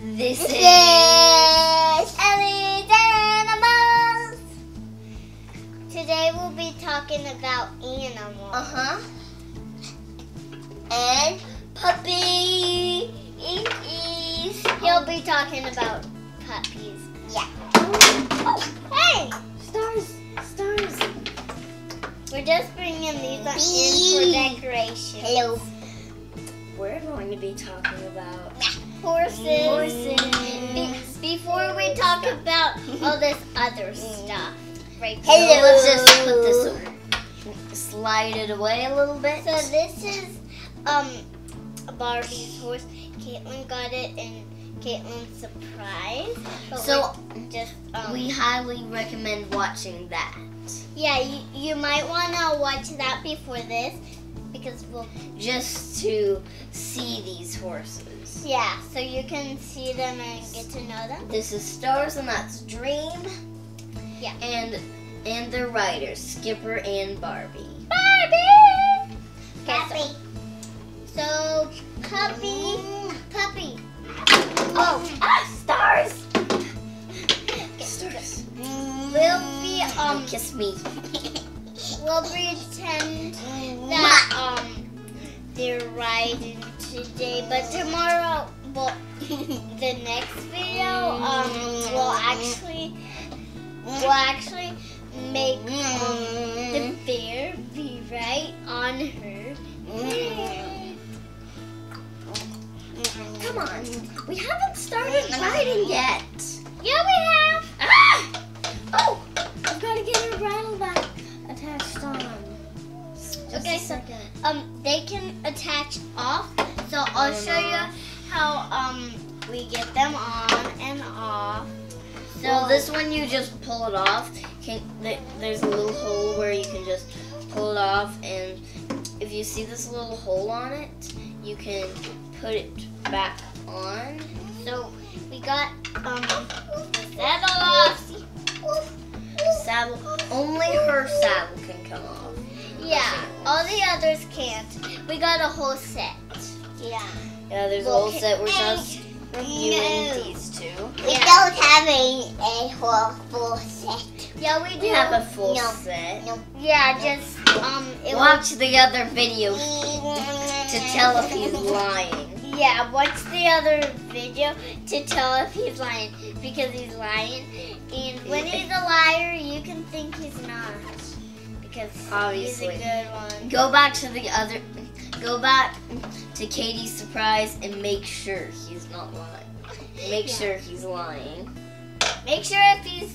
This is Ellie's Animals. Today we'll be talking about animals. And puppies. He'll be talking about puppies. Yeah. Oh, hey! Stars. We're just bringing these in for decoration. Hello. We're going to be talking about Horses. Before we talk about all this other stuff. Right? Hello. Let's just put this, slide it away a little bit. So this is Barbie's horse. Caitlin got it in Caitlin's surprise. So just we highly recommend watching that. Yeah, you might want to watch that before this because we'll just to see these horses. Yeah, so you can see them and get to know them. This is Stars and that's Dream. Yeah. And their riders, Skipper and Barbie. Barbie! Okay, so puppy. Oh, Stars! Stars. We'll be kiss me. We'll pretend that they're riding today, but tomorrow, well, the next video, we'll actually make the bear be right on her. Come on, we haven't started riding yet. Yeah, we have. Ah! Oh, I've got to get her bridle back attached on. Okay, so they can attach off. So I'll show you how we get them on and off. So well, this one you just pull it off. There's a little hole where you can just pull it off, and if you see this little hole on it, you can put it back on. So we got the saddle off. Saddle. Only her saddle can come off. Yeah, all the others can't. We got a whole set. Yeah. Yeah, there's a whole set. We're just reviewing these two. We don't have a whole full set. Yeah, we do. We have a full set. No. Yeah, just watch the other video to tell if he's lying. Yeah, watch the other video to tell if he's lying, because he's lying. And when he's a liar, you can think he's not, because obviously he's a good one. Go back to Katie's surprise and make sure he's not lying. Make sure he's lying. Make sure if he's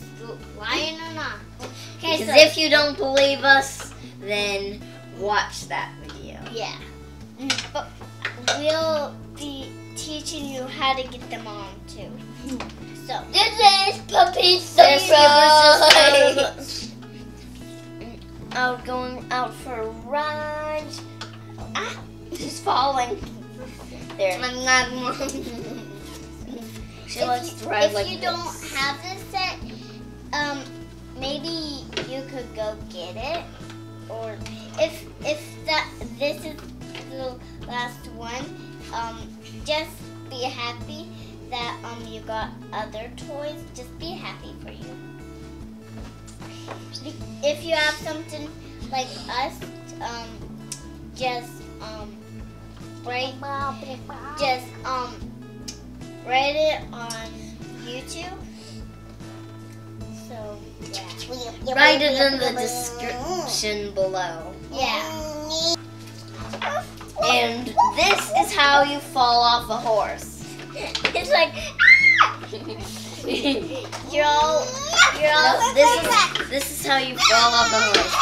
lying or not. Okay, because if you don't believe us, then watch that video. Yeah. But we'll be teaching you how to get them on too. So this is Puppy Surprise. Going out for a ride. Ah, she's falling. There. She likes to ride like this. If you don't have this set, maybe you could go get it, or if this is the last one, just be happy that you got other toys. Just be happy for you. If you have something like us, just write it on YouTube. So yeah, write it in the description below. Yeah. And this is how you fall off a horse. It's like you're all this is how you fall off a horse.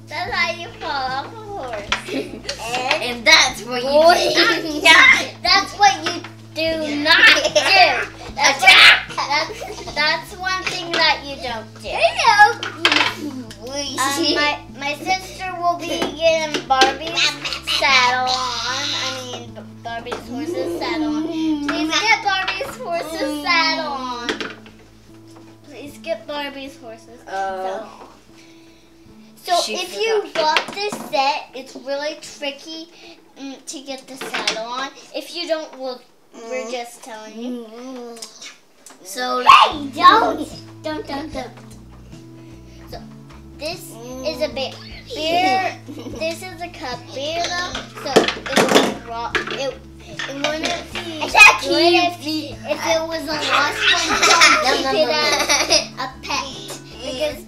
That's how you fall off a horse. And that's what you that's what you do not do. That's one thing that you don't do. My sister will be getting Barbie's saddle on. Barbie's horse's saddle on. Please get Barbie's horse's saddle on. Please get Barbie's horse's saddle on. So if you bought this set. It's really tricky to get the saddle on. If you don't, we're just telling you. So hey, don't. So this is a bear. This is a cub bear though. So it wouldn't be good if it was a lost one. Don't keep it as a pet. Because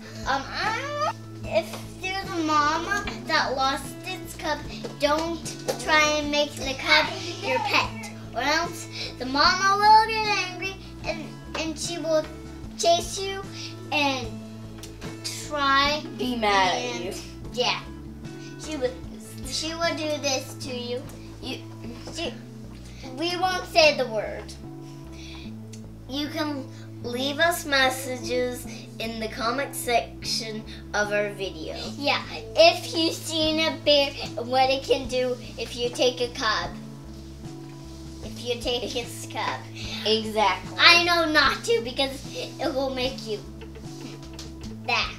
if there's a mama that lost its cub, don't try and make the cub your pet, or else the mama will get angry and she will chase you and try be mad at you. Yeah, she will do this to you. We won't say the word. You can leave us messages in the comment section of our video. Yeah, if you've seen a bear and what it can do if you take a cub. If you take its cub. Exactly. I know not to because it will make you that.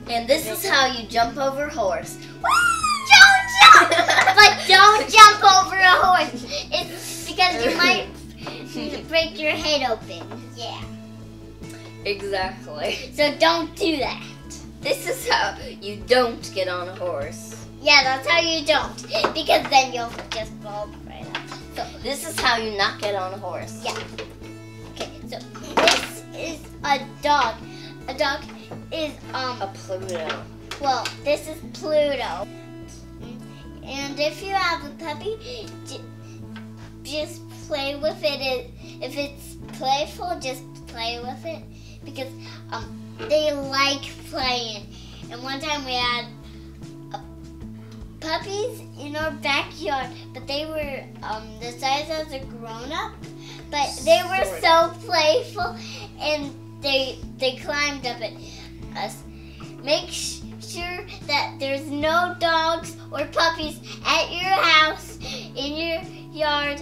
And this is how you jump over a horse. Don't jump! But don't jump over a horse. It's because you might break your head open. Yeah. Exactly. So don't do that. This is how you don't get on a horse. Yeah, that's how you don't. Because then you'll just fall right up. So this is how you not get on a horse. Yeah. Okay, so this is a dog. A dog is a Pluto. Well, this is Pluto. And if you have a puppy, just play with it. If it's playful, just play with it because they like playing. And one time we had puppies in our backyard, but they were the size as a grown-up, but they were so playful and they climbed up at us. Make sure that there's no dogs or puppies at your house, in your yard,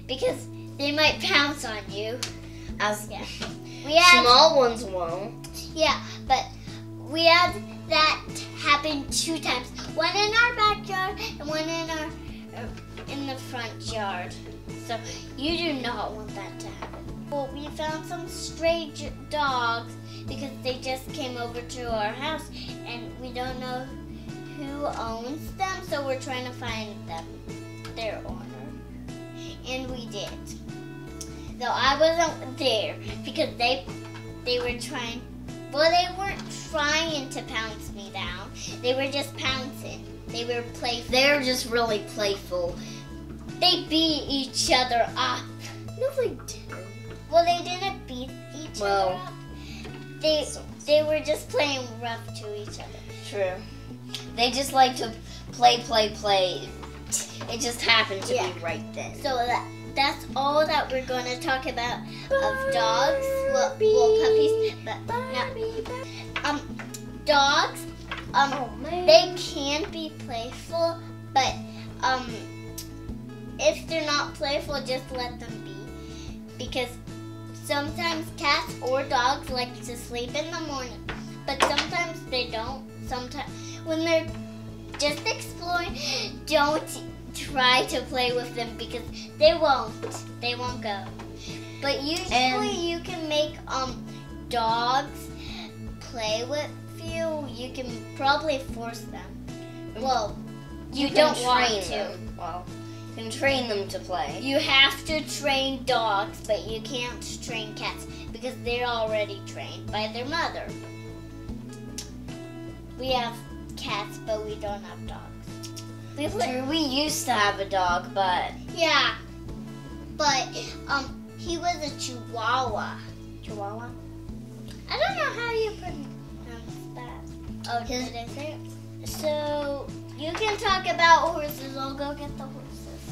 because they might pounce on you. Small ones won't. Yeah, but we had that happen 2 times. One in our backyard and one in the front yard. So you do not want that to happen. Well, we found some stray dogs because they just came over to our house and we don't know who owns them, so we're trying to find them, their owner. And we did. Though I wasn't there because they were trying, well, they weren't trying to pounce me down. They were just pouncing. They were playful. They're just really playful. They beat each other up. No, they didn't. Well, they didn't beat each other up. They were just playing rough to each other. True. They just like to play. It just happened to be right then. So that's all that we're going to talk about of dogs. Well, puppies. But dogs, they can be playful, but if they're not playful, just let them be. Because sometimes cats or dogs like to sleep in the morning, but sometimes they don't. Sometimes when they're just exploring, don't try to play with them because they won't go. But usually you can make dogs play with you. You can probably force them. Well, you don't want to. Well, you can train them to play. You have to train dogs, but you can't train cats because they're already trained by their mother. We have cats, but we don't have dogs. We used to have a dog, but... Yeah, but he was a Chihuahua. Chihuahua? I don't know how you pronounce that. Oh, did I say it? So, you can talk about horses. I'll go get the horses.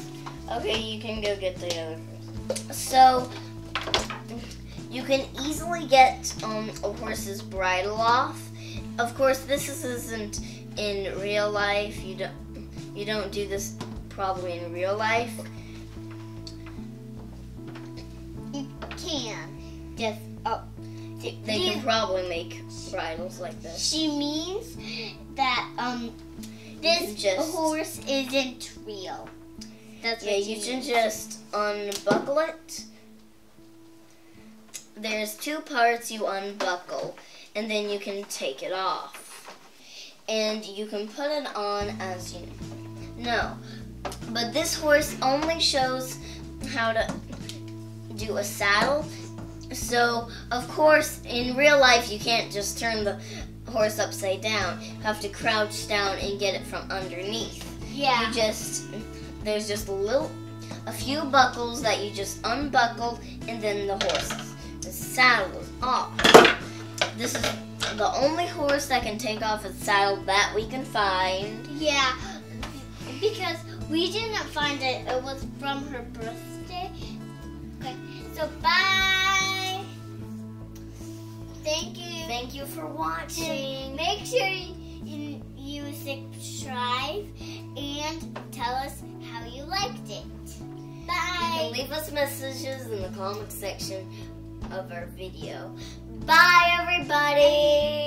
Okay, you can go get the other horses. So, you can easily get a horse's bridle off. Of course, this isn't in real life. You don't do this probably in real life. You can. Just they can probably make bridles like this. She means that this horse isn't real. That's what you can just unbuckle it. There's two parts you unbuckle, and then you can take it off. And you can put it on as you know. But this horse only shows how to do a saddle. So, of course, in real life, you can't just turn the horse upside down. You have to crouch down and get it from underneath. Yeah. There's just a few buckles that you just unbuckle, and then the saddle is off. This is the only horse that can take off its saddle that we can find. Yeah, because we didn't find it. It was from her birthday. Okay, so bye. Thank you. Thank you for watching. Make sure you subscribe and tell us how you liked it. Bye. You can leave us messages in the comment section of our video. Bye, everybody.